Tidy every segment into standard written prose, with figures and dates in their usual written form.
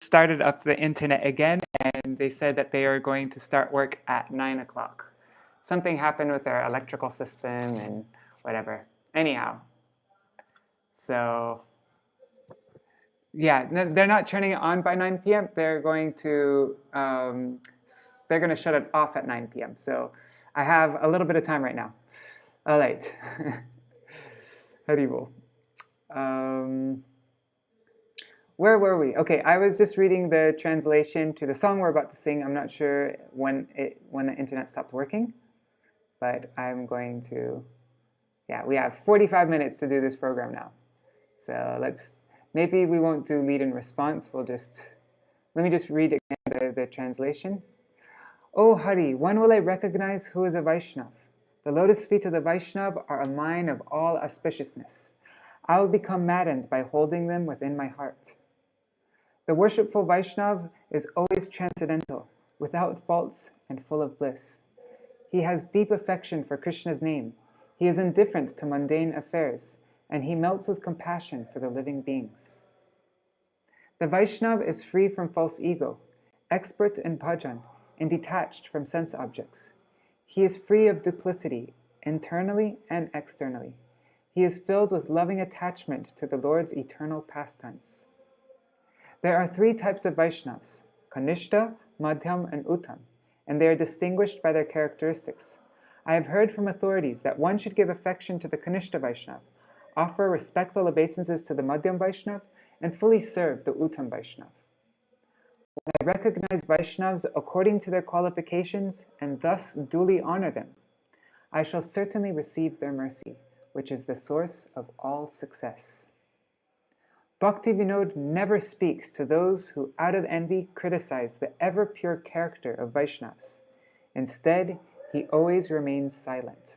started up the internet again, and they said that they are going to start work at 9 o'clock. Something happened with their electrical system and whatever. Anyhow, so yeah, they're not turning it on by 9 p.m. They're going to shut it off at 9 p.m. So I have a little bit of time right now. All right. Haribol. Where were we? Okay, I was just reading the translation to the song we're about to sing. I'm not sure when the internet stopped working, but I'm going to, yeah, we have 45 minutes to do this program now. So maybe we won't do lead and response. Let me just read again the translation. Oh Hari, when will I recognize who is a Vaishnav? The lotus feet of the Vaishnav are a mine of all auspiciousness. I will become maddened by holding them within my heart. The worshipful Vaishnav is always transcendental, without faults and full of bliss. He has deep affection for Krishna's name. He is indifferent to mundane affairs, and he melts with compassion for the living beings. The Vaishnav is free from false ego, expert in bhajan, and detached from sense objects. He is free of duplicity, internally and externally. He is filled with loving attachment to the Lord's eternal pastimes. There are 3 types of Vaishnavas, Kanishta, Madhyam, and Uttam, and they are distinguished by their characteristics. I have heard from authorities that one should give affection to the Kanishta Vaishnav, offer respectful obeisances to the Madhyam Vaishnav, and fully serve the Uttam Vaishnav. When I recognize Vaishnavas according to their qualifications and thus duly honor them, I shall certainly receive their mercy, which is the source of all success. Bhakti Vinod never speaks to those who out of envy criticize the ever-pure character of Vaishnavas. Instead, he always remains silent.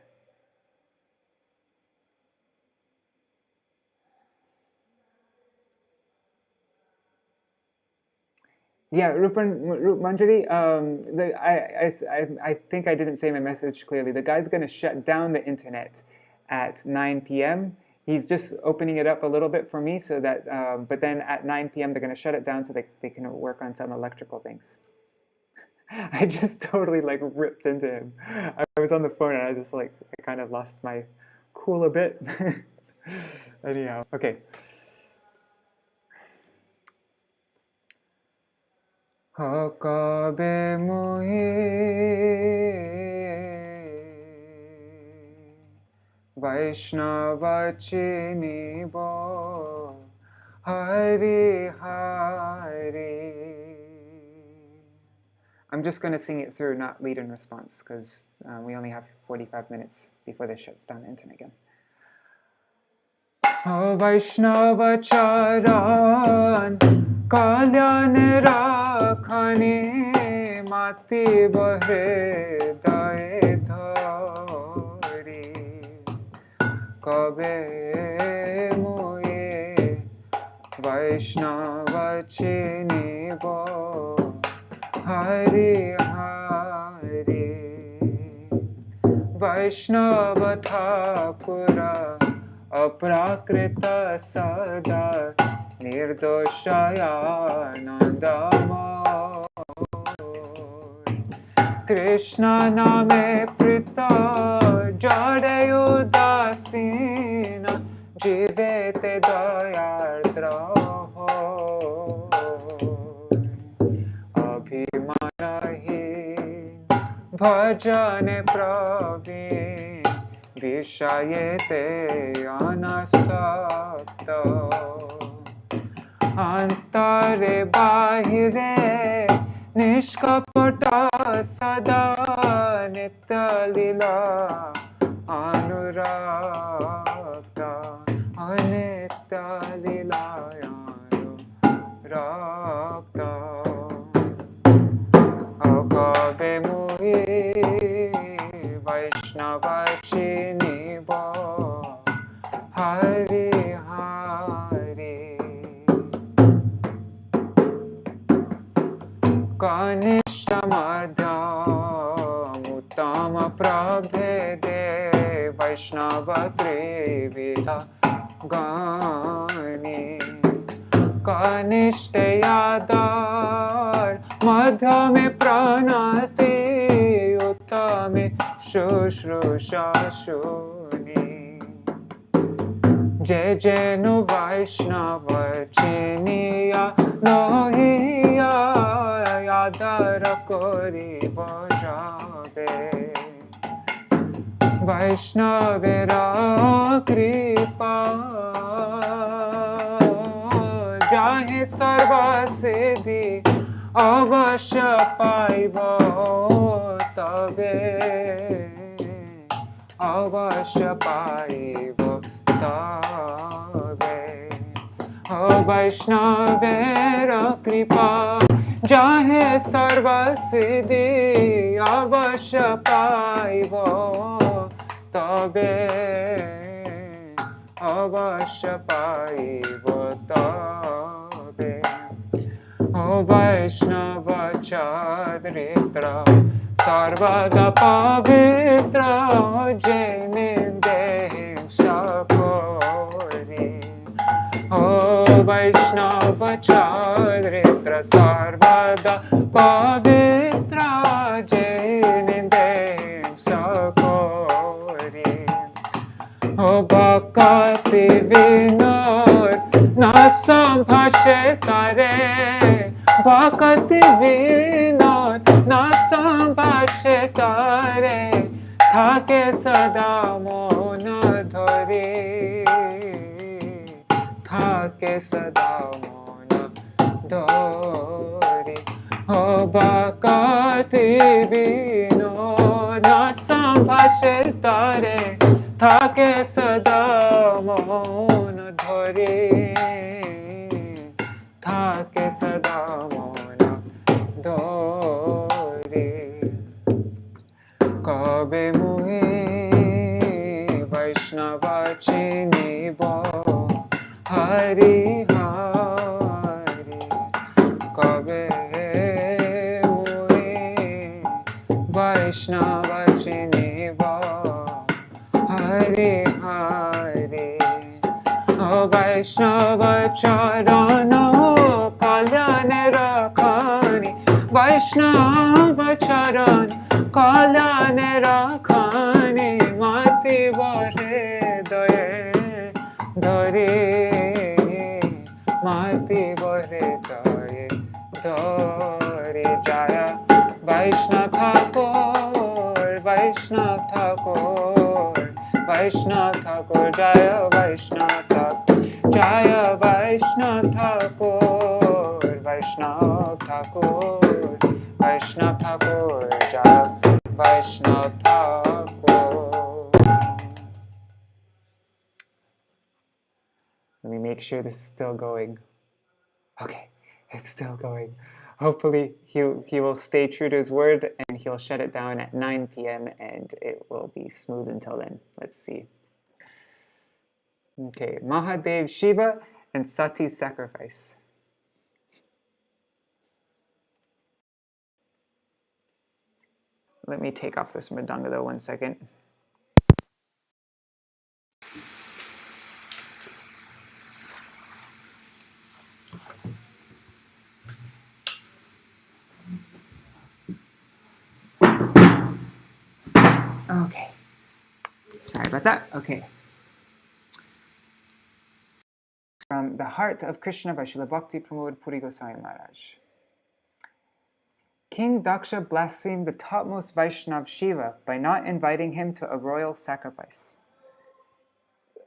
Yeah, Rup Manjari, I think I didn't say my message clearly. The guy's going to shut down the internet at 9 p.m. He's just opening it up a little bit for me so that, but then at 9 p.m. they're going to shut it down so they can work on some electrical things. I just totally ripped into him. I was on the phone and I just I kind of lost my cool a bit. Anyhow, okay. Hakabe mohi Vaishnava chinibo Hari Hari. I'm just going to sing it through, not lead and response, because we only have 45 minutes before they shut down the internet again. Vaishnava charan kalyane rakhane mati bahe daye dhari kabe moye Vaishnava chinibo Hari Hari. Vaishnava Thakura Aprakrita Sada Nirdoshaya Nandama Krishna Name Prita Jade Udasina Jivete Dayardra Abhimanahin Bhajane Praveen Vishayete Anasakta Antare Bahire Nishkapata Sada Nitya Lila Anurakta Anitya Lila Anurakta Akabe Muhi Vaishnava chinibo Hari Hari. Kanishta Madhyam Uttama Prabhede Vaishnava Trividha Gani Kanishta Yada madhyame pranati uttame shushruṣa shuni. Jai Jenu Vaishnava Chiniya Nohiya Yadara Kori Bhajabe. Vaishnavera Kripa Jahe Sarva Siddhi Avashya Paiva Tabe. Avashya Paiva Tabe. O Vaishnavera Kripa Jahe Sarva Siddhi Avashya Paiva Tabe. Avashya Paiva Tabe. O Vaishnava Charitra Sarvada Pavitra Jeninde Shakori. O Vaishnava Charitra Sarvada Pavitra Jeninde Shakori. O Bhakti Vinod Nasambhashe Kare. Bhakti Vinod Nasambhashe Kare. Thake sada mona dhare. Thake sada mona dhare. O Bhakti Vinod Nasambhashe Kare. Thake sada mona dhare. Thake sada mona dhare. Kabe muhi Vaishnava chinibo Hari Hari. Kabe muhi Vaishnava chinibo Hari Hari. O Vaishnava charana kalyane rakhani. Vaishnava charana kalyane rakhani. Mati vare daye dhare. Mati vare daye dhare. Jaya Vaishnav Thakur, Vaishnav Thakur, Vaishnav Thakur, Jaya Vaishnav Thakur, Jaya Vaishnav Thakur, Vaishnav Thakur, Vaishnav Thakur, Jaya Vaishnav Thakur. Let me make sure this is still going. Okay, it's still going. Hopefully he will stay true to his word and he'll shut it down at 9 p.m. and it will be smooth until then. Let's see. Okay, Mahādeva, Śiva, and Sati's sacrifice. Let me take off this mridanga though, 1 second. Okay. Sorry about that. Okay. From the Heart of Krishna by Śrīla Bhakti Pramoda Purī Gosvāmī Mahārāja. King Daksha blasphemed the topmost Vaishnav Śiva by not inviting him to a royal sacrifice.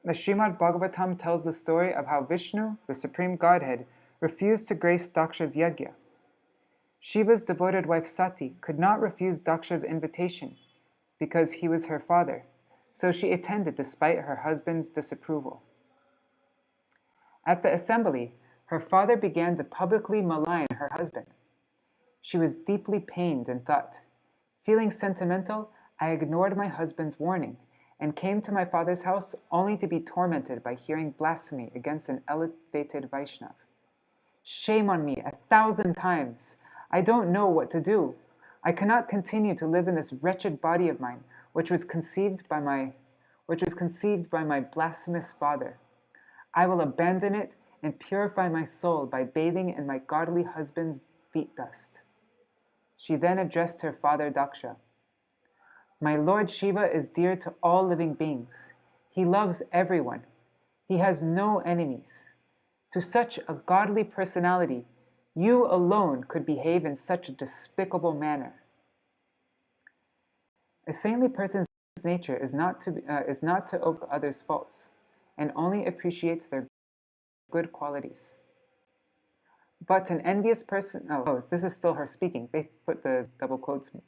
The Srimad Bhagavatam tells the story of how Vishnu, the Supreme Godhead, refused to grace Daksha's yajna. Shiva's devoted wife Sati could not refuse Daksha's invitation because he was her father, so she attended despite her husband's disapproval. At the assembly, her father began to publicly malign her husband. She was deeply pained and thought, feeling sentimental, I ignored my husband's warning and came to my father's house only to be tormented by hearing blasphemy against an elevated Vaishnav. Shame on me 1,000 times. I don't know what to do. I cannot continue to live in this wretched body of mine, which was conceived by my blasphemous father. I will abandon it and purify my soul by bathing in my godly husband's feet dust. She then addressed her father Daksha. My Lord Shiva is dear to all living beings. He loves everyone. He has no enemies. To such a godly personality, you alone could behave in such a despicable manner. A saintly person's nature is not to overlook others' faults, and only appreciates their good qualities. But an envious person, oh, this is still her speaking. They put the double quotation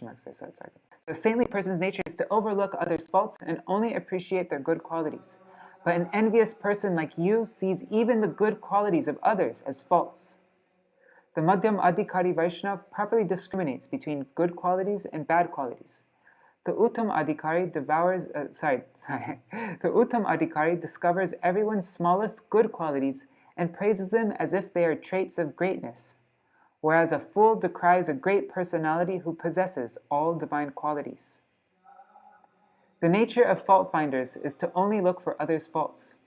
marks there, so sorry. So a saintly person's nature is to overlook others' faults and only appreciate their good qualities. But an envious person like you sees even the good qualities of others as faults. The Madhyam Adhikari Vaishnava properly discriminates between good qualities and bad qualities. The Uttam Adhikari the Uttam Adhikari discovers everyone's smallest good qualities and praises them as if they are traits of greatness, whereas a fool decries a great personality who possesses all divine qualities. The nature of fault-finders is to only look for others' faults.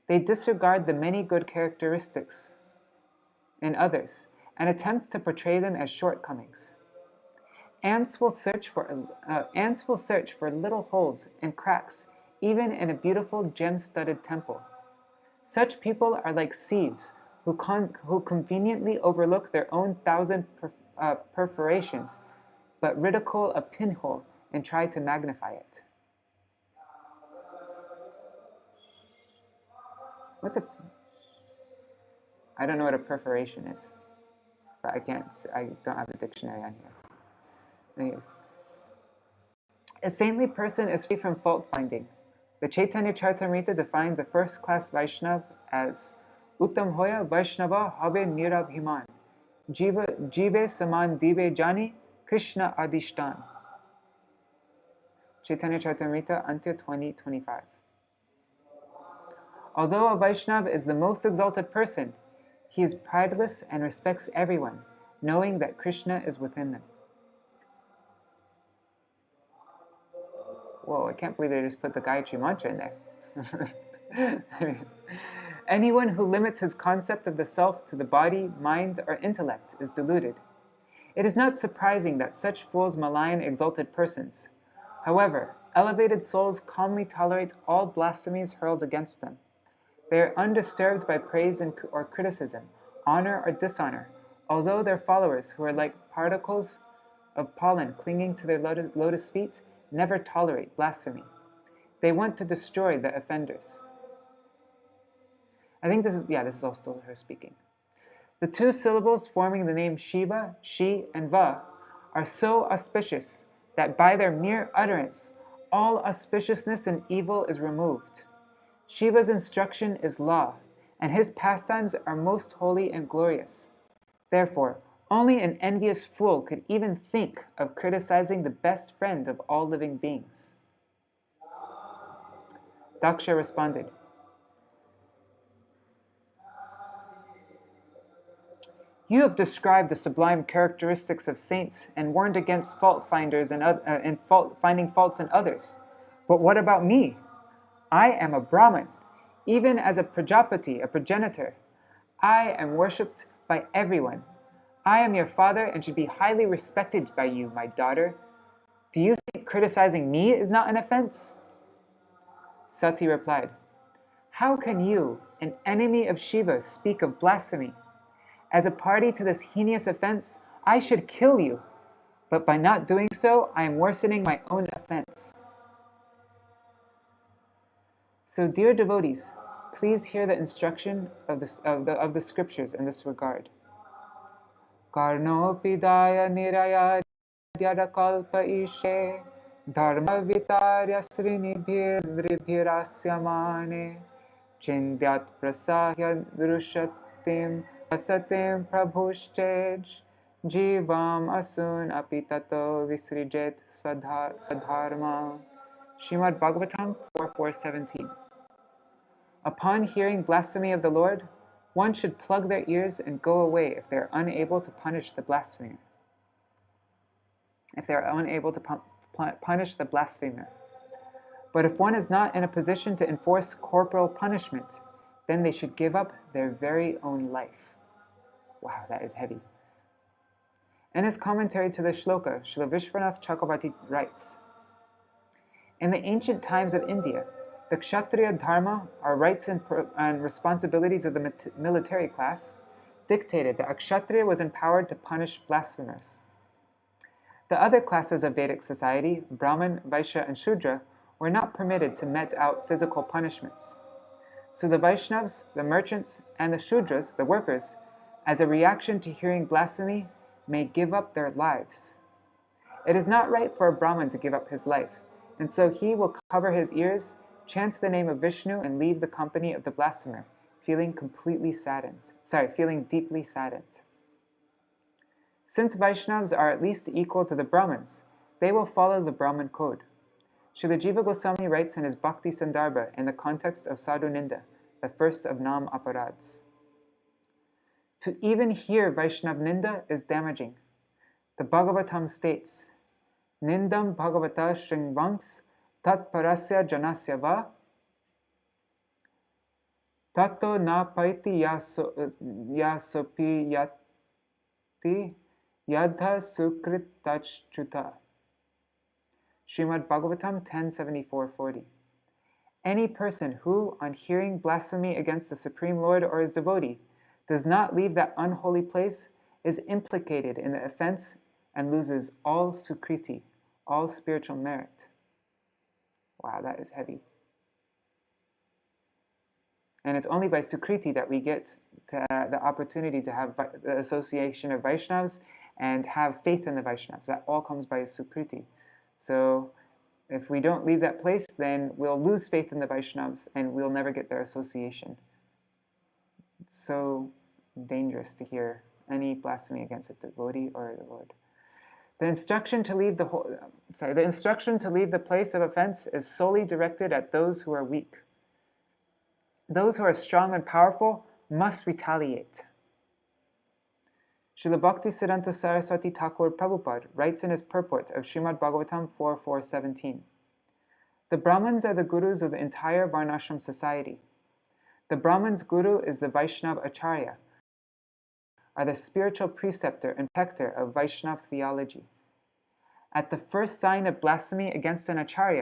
They disregard the many good characteristics in others and attempt to portray them as shortcomings. Ants will search for little holes and cracks, even in a beautiful gem-studded temple. Such people are like sieves who conveniently overlook their own 1,000 perforations, but ridicule a pinhole and try to magnify it. I don't know what a perforation is, but I don't have a dictionary on here. Anyways. A saintly person is free from fault-finding. The Chaitanya Charitamrita defines a first-class Vaishnava as Uttam hoya Vaishnava habe nirabhiman, jive saman dive jani, Krishna adishtan. Chaitanya Charitamrita, Antya 20:25. Although a Vaishnava is the most exalted person, he is prideless and respects everyone, knowing that Krishna is within them. Whoa, I can't believe they just put the Gayatri mantra in there. Anyone who limits his concept of the self to the body, mind, or intellect is deluded. It is not surprising that such fools malign exalted persons. However, elevated souls calmly tolerate all blasphemies hurled against them. They are undisturbed by praise or criticism, honor or dishonor, although their followers, who are like particles of pollen clinging to their lotus feet, never tolerate blasphemy. They want to destroy the offenders. I think this is all still her speaking. The two syllables forming the name Shiva, Shi, and Va are so auspicious that by their mere utterance, all auspiciousness and evil is removed. Shiva's instruction is law, and his pastimes are most holy and glorious. Therefore, only an envious fool could even think of criticizing the best friend of all living beings. Daksha responded, You have described the sublime characteristics of saints and warned against fault-finders and finding faults in others. But what about me? I am a Brahmin, even as a Prajapati, a progenitor. I am worshipped by everyone. I am your father and should be highly respected by you, my daughter. Do you think criticizing me is not an offense? Sati replied, How can you, an enemy of Shiva, speak of blasphemy? As a party to this heinous offense, I should kill you. But by not doing so, I am worsening my own offense. So, dear devotees, please hear the instruction of the scriptures in this regard. Karnopi daya niraya dyadakalpa ishe dharma vitarya srinibhirasya chindyat prasahya drushatim asatim prabhushchej jivam asun apitato visrijet swadharma. Srimad Bhagavatam 4.4.17. Upon hearing blasphemy of the Lord, one should plug their ears and go away if they are unable to punish the blasphemer. But if one is not in a position to enforce corporal punishment, then they should give up their very own life. Wow, that is heavy. In his commentary to the shloka, Srila Vishwanath Chakravarti writes, in the ancient times of India, the Kshatriya dharma, or rights and responsibilities of the military class, dictated that a Kshatriya was empowered to punish blasphemers. The other classes of Vedic society, Brahman, Vaishya, and Shudra, were not permitted to mete out physical punishments. So the Vaishnavas, the merchants, and the Shudras, the workers, as a reaction to hearing blasphemy, may give up their lives. It is not right for a Brahman to give up his life, and so he will cover his ears, chant the name of Vishnu, and leave the company of the blasphemer, feeling deeply saddened. Since Vaishnavas are at least equal to the Brahmins, they will follow the Brahman code. Srila Jiva Gosvāmī writes in his Bhakti Sandarbha in the context of Sadhu Ninda, the first of Nam Aparads. To even hear Vaishnav Ninda is damaging. The Bhagavatam states, Nindam Bhagavata Shringvangs Tat Parasya Janasya Va Tato Na Paiti Yasopi Yati Yadha Sukrit Tachchuta. Srimad Bhagavatam 10.74.40. Any person who, on hearing blasphemy against the Supreme Lord or his devotee, does not leave that unholy place, is implicated in the offense and loses all sukriti, all spiritual merit. Wow, that is heavy. And it's only by sukriti that we get to, the opportunity to have the association of Vaishnavas and have faith in the Vaishnavas. That all comes by sukriti. So if we don't leave that place, then we'll lose faith in the Vaishnavas and we'll never get their association. It's so dangerous to hear any blasphemy against a devotee or the Lord. The instruction to leave the place of offense is solely directed at those who are weak. Those who are strong and powerful must retaliate. Srila Bhaktisiddhanta Saraswati Thakur Prabhupada writes in his purport of Srimad Bhagavatam 4.4.17, the Brahmins are the gurus of the entire Varnashram society. The Brahman's guru is the Vaishnava Acharya, are the spiritual preceptor and protector of Vaishnava theology. At the first sign of blasphemy against an Acharya,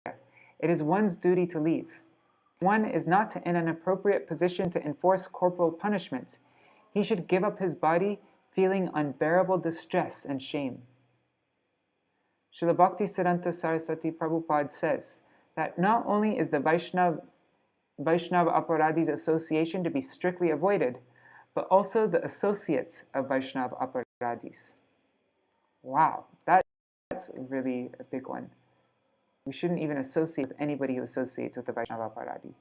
it is one's duty to leave. One is not in an appropriate position to enforce corporal punishment. He should give up his body, feeling unbearable distress and shame. Srila Bhaktisiddhanta Saraswati Prabhupada says that not only is the Vaishnava Aparadis association to be strictly avoided, but also the associates of Vaishnava Aparadis. Wow, that's really a big one. We shouldn't even associate with anybody who associates with the Vaishnava Aparadi.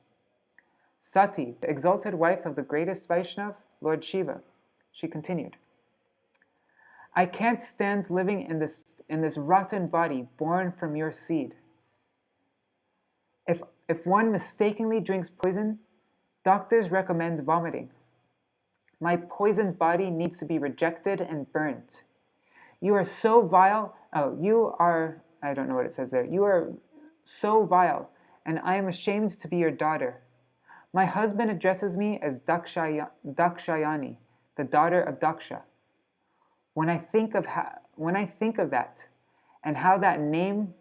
Sati, the exalted wife of the greatest Vaishnava, Lord Śiva, she continued, I can't stand living in this rotten body born from your seed. If one mistakenly drinks poison, doctors recommend vomiting. My poisoned body needs to be rejected and burnt. You are so vile. I don't know what it says there. You are so vile, and I am ashamed to be your daughter. My husband addresses me as Dakshayani, the daughter of Daksha. When I think of that, and how that name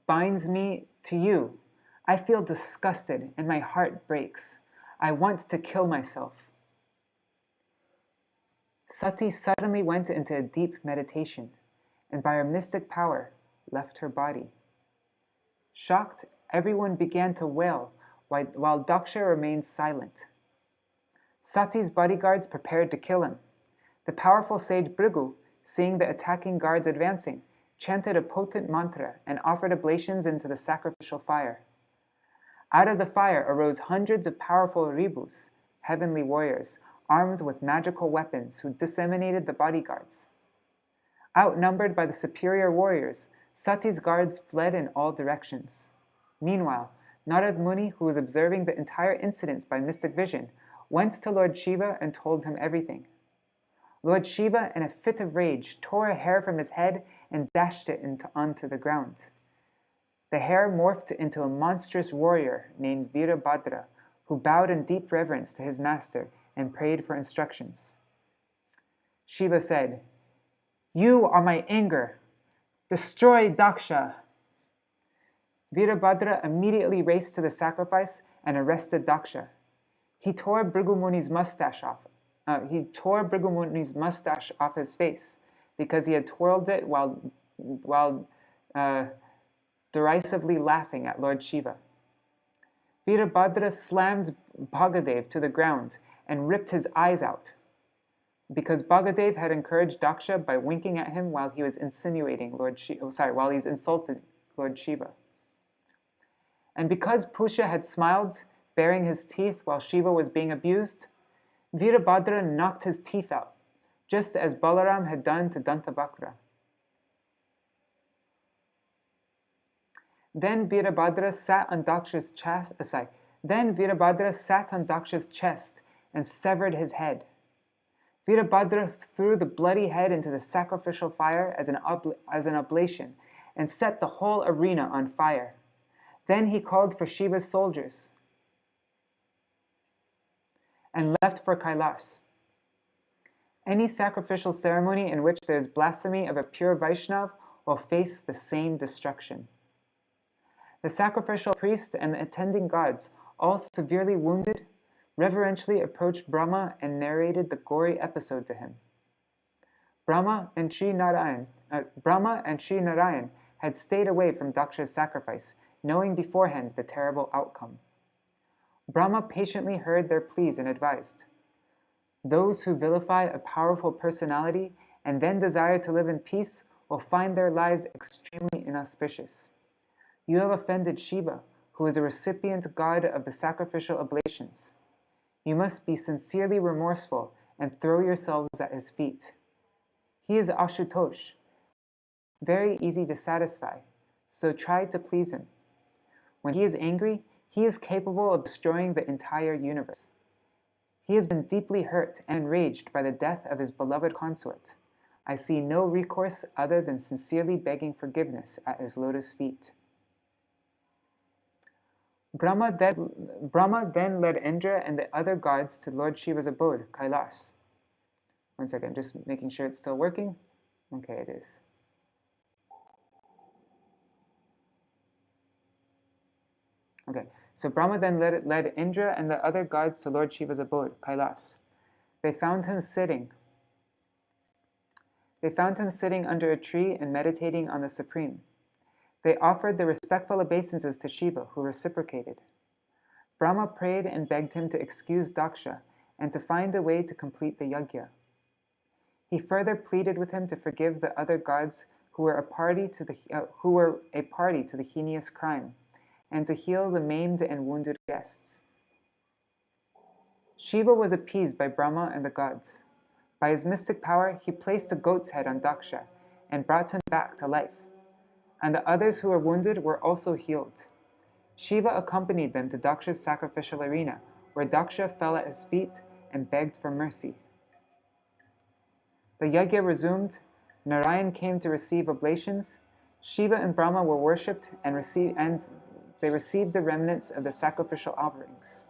binds me to you, I feel disgusted and my heart breaks. I want to kill myself. Sati suddenly went into a deep meditation, and by her mystic power, left her body. Shocked, everyone began to wail, while Daksha remained silent. Sati's bodyguards prepared to kill him. The powerful sage Bhrigu, seeing the attacking guards advancing, chanted a potent mantra and offered oblations into the sacrificial fire. Out of the fire arose hundreds of powerful ribus, heavenly warriors, armed with magical weapons who disseminated the bodyguards. Outnumbered by the superior warriors, Sati's guards fled in all directions. Meanwhile, Narad Muni, who was observing the entire incident by mystic vision, went to Lord Śiva and told him everything. Lord Śiva, in a fit of rage, tore a hair from his head and dashed it onto the ground. The hair morphed into a monstrous warrior named Virabhadra, who bowed in deep reverence to his master and prayed for instructions. Śiva said, You are my anger. Destroy Daksha. Virabhadra immediately raced to the sacrifice and arrested Daksha. He tore Bhrigu Muni's mustache off. Off his face because he had twirled it while derisively laughing at Lord Śiva. Virabhadra slammed Bhagadev to the ground and ripped his eyes out because Bhagadev had encouraged Daksha by winking at him while he was insulting Lord Śiva. And because Pusha had smiled, baring his teeth while Śiva was being abused, Virabhadra knocked his teeth out, just as Balaram had done to Dantabhakra. Then Virabhadra sat on Daksha's chest and severed his head. Virabhadra threw the bloody head into the sacrificial fire as an oblation and set the whole arena on fire. Then he called for Shiva's soldiers and left for Kailas. Any sacrificial ceremony in which there is blasphemy of a pure Vaishnav will face the same destruction. The sacrificial priest and the attending gods, all severely wounded, reverentially approached Brahma and narrated the gory episode to him. Brahma and Sri Narayan had stayed away from Daksha's sacrifice, knowing beforehand the terrible outcome. Brahma patiently heard their pleas and advised, "Those who vilify a powerful personality and then desire to live in peace will find their lives extremely inauspicious. You have offended Śiva, who is a recipient god of the sacrificial oblations. You must be sincerely remorseful and throw yourselves at his feet. He is Ashutosh, very easy to satisfy, so try to please him. When he is angry, he is capable of destroying the entire universe. He has been deeply hurt and enraged by the death of his beloved consort. I see no recourse other than sincerely begging forgiveness at his lotus feet." Brahma then led Indra and the other gods to Lord Shiva's abode, Kailas. One second, just making sure it's still working. Okay, it is. Okay, so Brahma then led Indra and the other gods to Lord Shiva's abode, Kailas. They found him sitting under a tree and meditating on the Supreme. They offered the respectful obeisances to Śiva, who reciprocated. Brahma prayed and begged him to excuse Daksha and to find a way to complete the yajna. He further pleaded with him to forgive the other gods who were a party to the heinous crime, and to heal the maimed and wounded guests. Śiva was appeased by Brahma and the gods. By his mystic power, he placed a goat's head on Daksha and brought him back to life. And the others who were wounded were also healed. Śiva accompanied them to Daksha's sacrificial arena, where Daksha fell at his feet and begged for mercy. The yajna resumed, Narayan came to receive oblations, Śiva and Brahma were worshipped and they received the remnants of the sacrificial offerings.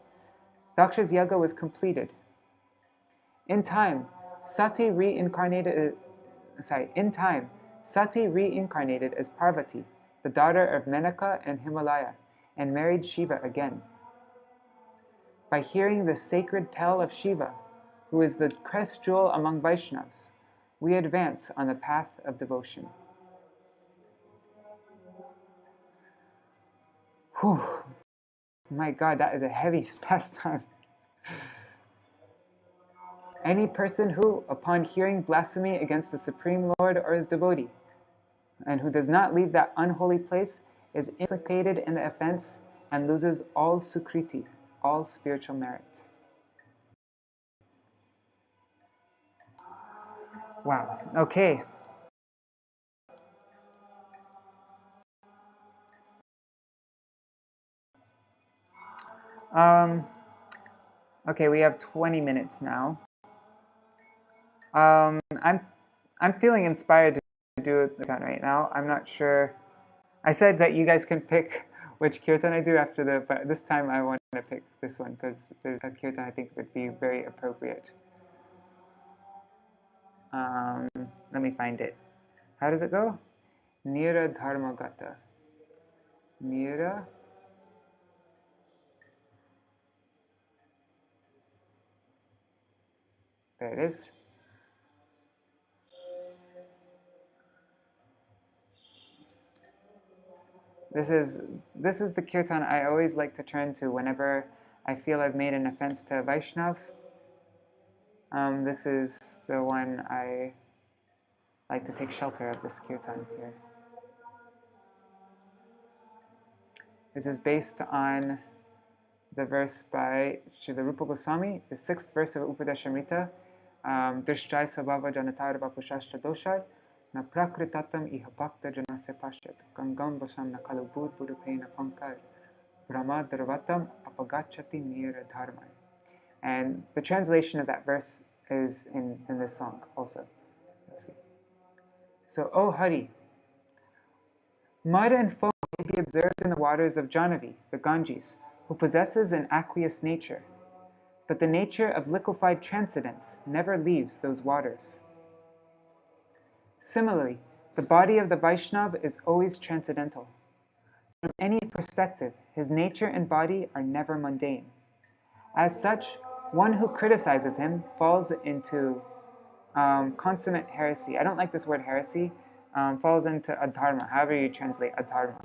Daksha's yajna was completed. In time, Sati reincarnated as Parvati, the daughter of Menaka and Himalaya, and married Śiva again. By hearing the sacred tale of Śiva, who is the crest jewel among Vaishnavas, we advance on the path of devotion. Whew. My God, that is a heavy pastime. Any person who, upon hearing blasphemy against the Supreme Lord or his devotee, and who does not leave that unholy place, is implicated in the offense and loses all sukriti, all spiritual merit. Wow, okay. Okay, we have 20 minutes now. I'm feeling inspired to do it right now. I'm not sure. I said that you guys can pick which kirtan I do after but this time I want to pick this one because there's a kirtan I think would be very appropriate. Let me find it. How does it go? Nira Dharmagata. Nira. There it is. This is the kirtan I always like to turn to whenever I feel I've made an offense to a Vaishnav. This is the one I like to take shelter of, this kirtan here. This is based on the verse by Śrīla Gosvāmī, the 6th verse of Upadeshamrita. Drishtrai sabhava janatar vapushashtra doshar na prakritatam iha bhakta janasya pashyat gangam vasam na kalu bud budupena pankar brahmadravatam apagachati nira dharmai. And the translation of that verse is in this song also. Let's see. So, O Hari, mud and foam may be observed in the waters of Jahnavi, the Ganges, who possesses an aqueous nature. But the nature of liquefied transcendence never leaves those waters. Similarly, the body of the Vaishnava is always transcendental. From any perspective, his nature and body are never mundane. As such, one who criticizes him falls into consummate heresy. I don't like this word heresy. Falls into adharma, however you translate adharma.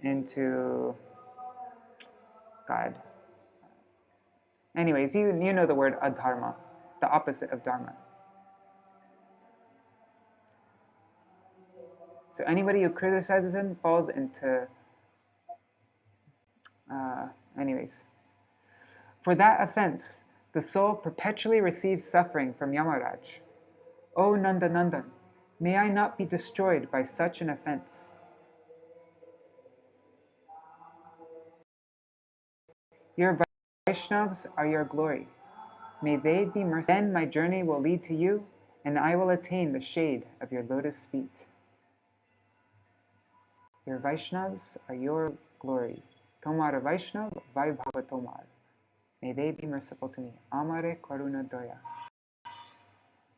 Into God. Anyways, you know the word adharma, the opposite of dharma. So anybody who criticizes him falls into... anyways. For that offense, the soul perpetually receives suffering from Yamaraj. O Nandanandan, may I not be destroyed by such an offense. Your Vaishnavas are your glory. May they be merciful. Then my journey will lead to you, and I will attain the shade of your lotus feet. Your Vaishnavas are your glory. Tomar Vaishnav Vaibhava Tomar. May they be merciful to me. Amare Karuna Doya.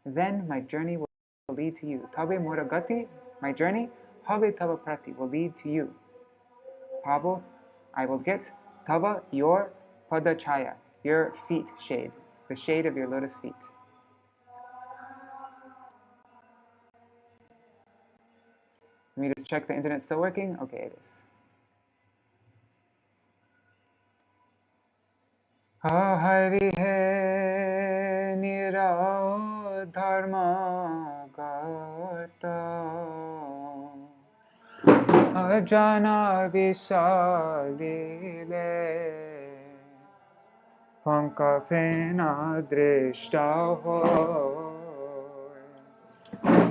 Then my journey will lead to you. Tabe Moragati, my journey, Habe Tava Prati, will lead to you. Pabo, I will get. Tava, your Padachaya, your feet shade, the shade of your lotus feet. Let me just check the internet's still working. Okay, it is. Hari he nira dharma gata ajana visalile panka pena drishta hoy.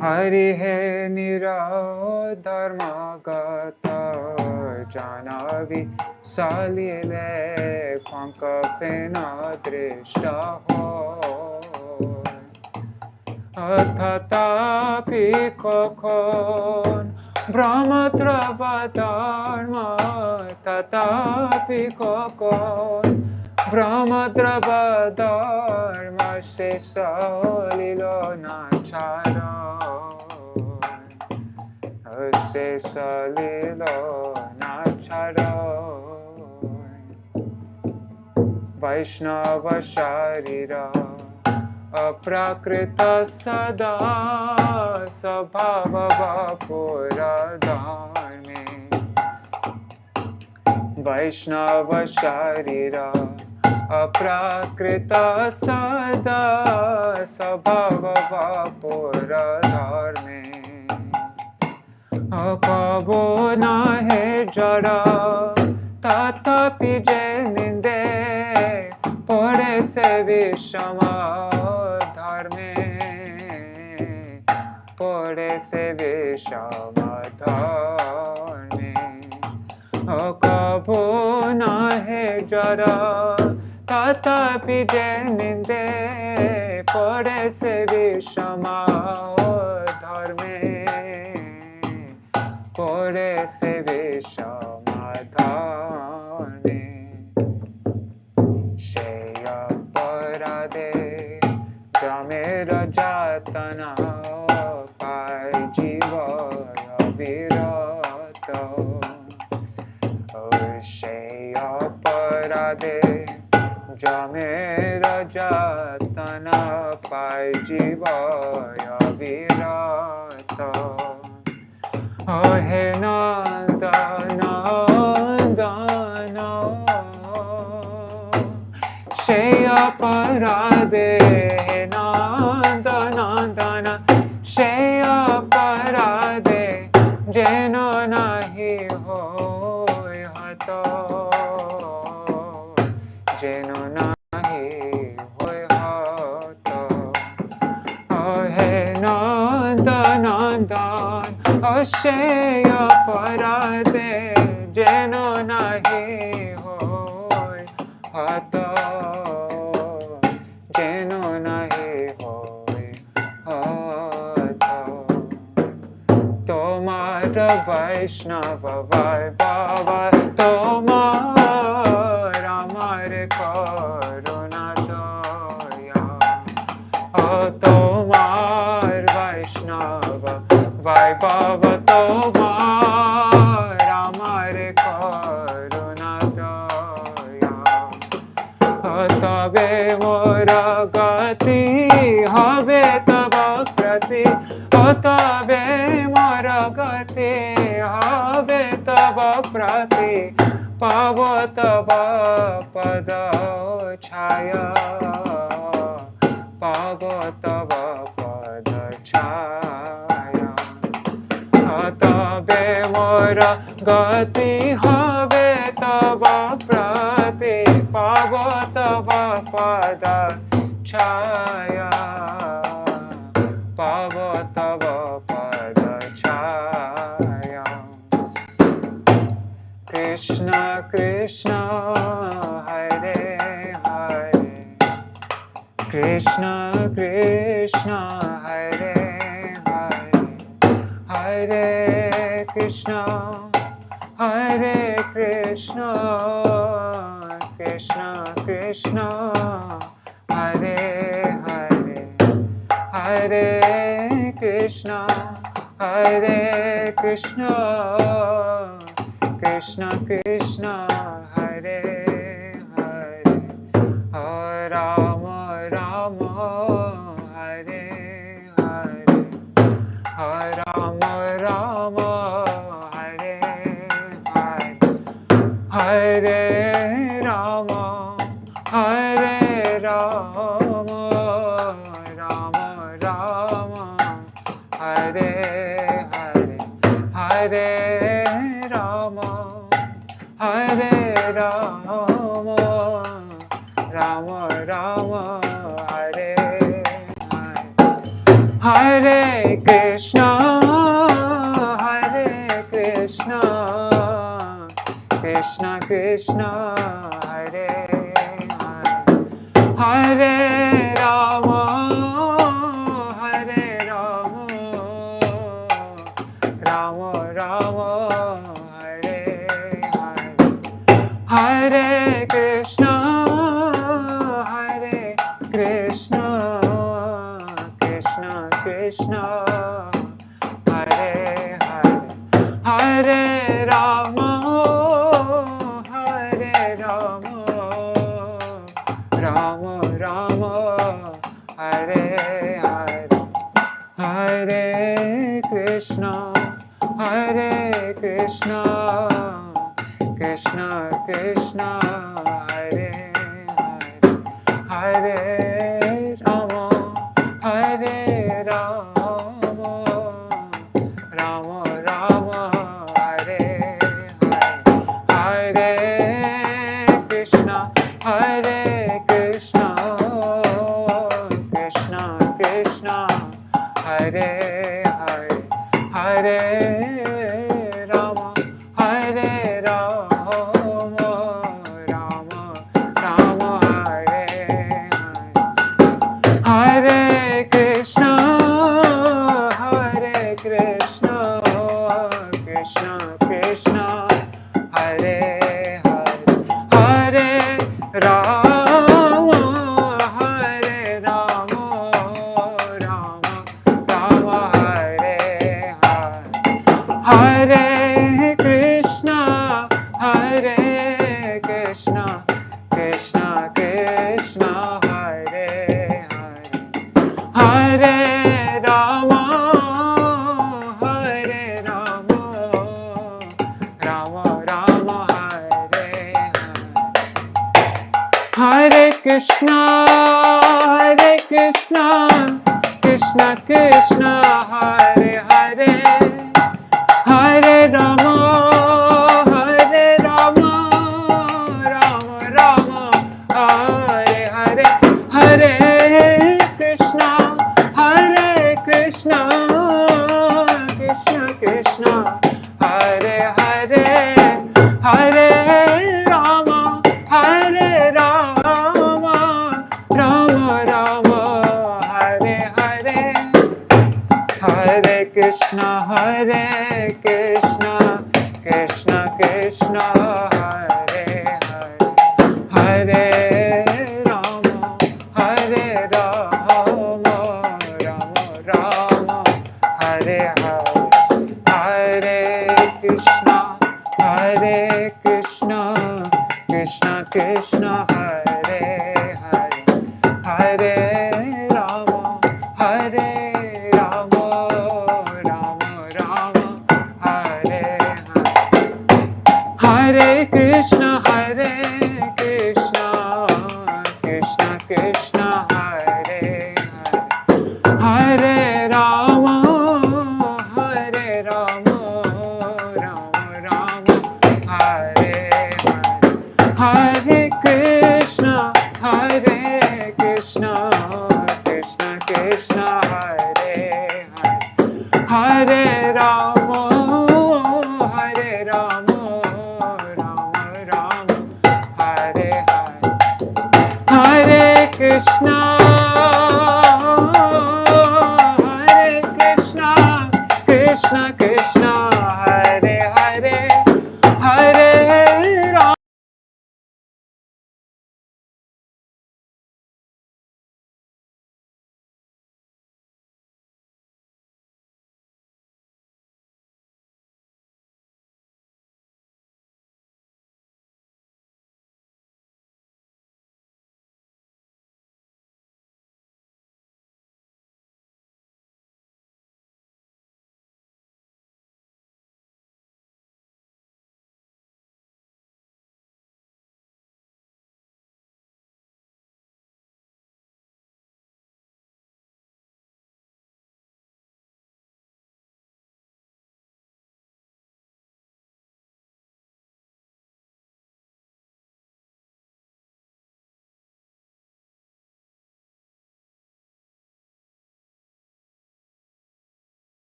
Hari he nira dharma gata jana visalile panka pena drishta hoy. Athatapi kokon Brahmatrava dharma tatapi kokon Brahmatrava dharma se salilo nachara se salilo nachara Vaishnava sharira aprakrita sada sabhava vapura dharme Vaishnava sharira aprakrita sada sabhava vapura dharme Akabo nahe jara tatapi jeninde pade se vishama dharme pade se vishama dharme Akabo nahe jara tatapi jeninde pade se vishama dharme pade se vishama dharme Shaya parade jame jamera jatana pai jiva virata সেই অপরাধে jamera jatana pai jiva virata he nandana সেই অপরাধে হে নন্দনন্দন সেই অপরাধে যেন নাহি হয় হত যেন নাহি হয় হত হে নন্দনন্দন সেই অপরাধে যেন নাহি হয় হত যেন নাহি হয় হত তোমার বৈষ্ণব বাবা তোমার আমার করুণা দয়া তোমার বৈষ্ণব বাবা তোমার আমার করুণা দয়া তবে মোর গতি হবে তব প্রতি তবে মোর গতি হবে তব প্রতি পাব তব পদ ছায়া পাব তব পদ ছায়া তবে মোর গতি হবে তব প্রতি পাব তব পদ ছায়া পাব তব পদ ছায়া কৃষ্ণ কৃষ্ণ হরে হরে কৃষ্ণ কৃষ্ণ হরে হরে হরে কৃষ্ণ হরে কৃষ্ণ কৃষ্ণ কৃষ্ণ হরে হরে হরে কৃষ্ণ হরে কৃষ্ণ কৃষ্ণ কৃষ্ণ হরে হরে হরে রাম রাম হরে হরে হরে রাম রাম হরে হরে হরে রাম হরে রাম রাম রাম হরে হরে হরে রাম হরে রাম রাম রাম হরে হরে হরে কৃষ্ণ হরে কৃষ্ণ কৃষ্ণ কৃষ্ণ হরে হরে রাম হরে রাম রাম রাম হরে হরে হরে কৃষ্ণ হরে কৃষ্ণ কৃষ্ণ কৃষ্ণ হরে হরে হরে রাম হরে রাম রাম রাম হরে হরে হরে কৃষ্ণ হরে কৃষ্ণ কৃষ্ণ কৃষ্ণ হরে হরে হরে রাম হরে রাম রাম রাম হরে হরে হরে কৃষ্ণ হরে কৃষ্ণ কৃষ্ণ কৃষ্ণ হরে হরে হরে রাম হরে রাম রাম রাম হরে হরে কৃষ্ণ হরে কৃষ্ণ কৃষ্ণ কৃষ্ণ হরে হরে হরে রাম হরে Ram Krishna, Hare Krishna, Krishna Krishna, Hare Hare, Hare Rama, Hare Rama, Rama Rama, Hare Hare, Hare Krishna, Krishna Krishna, Hare Hare, Hare Rama, Rama Rama, Hare Hare, Hare Krishna, Krishna Krishna, Hare Hare, Hare Rama, Rama Rama, Hare Hare, Hare Krishna, Krishna Krishna, Hare Hare, Hare Rama, Rama Rama, Hare Hare, Hare Krishna,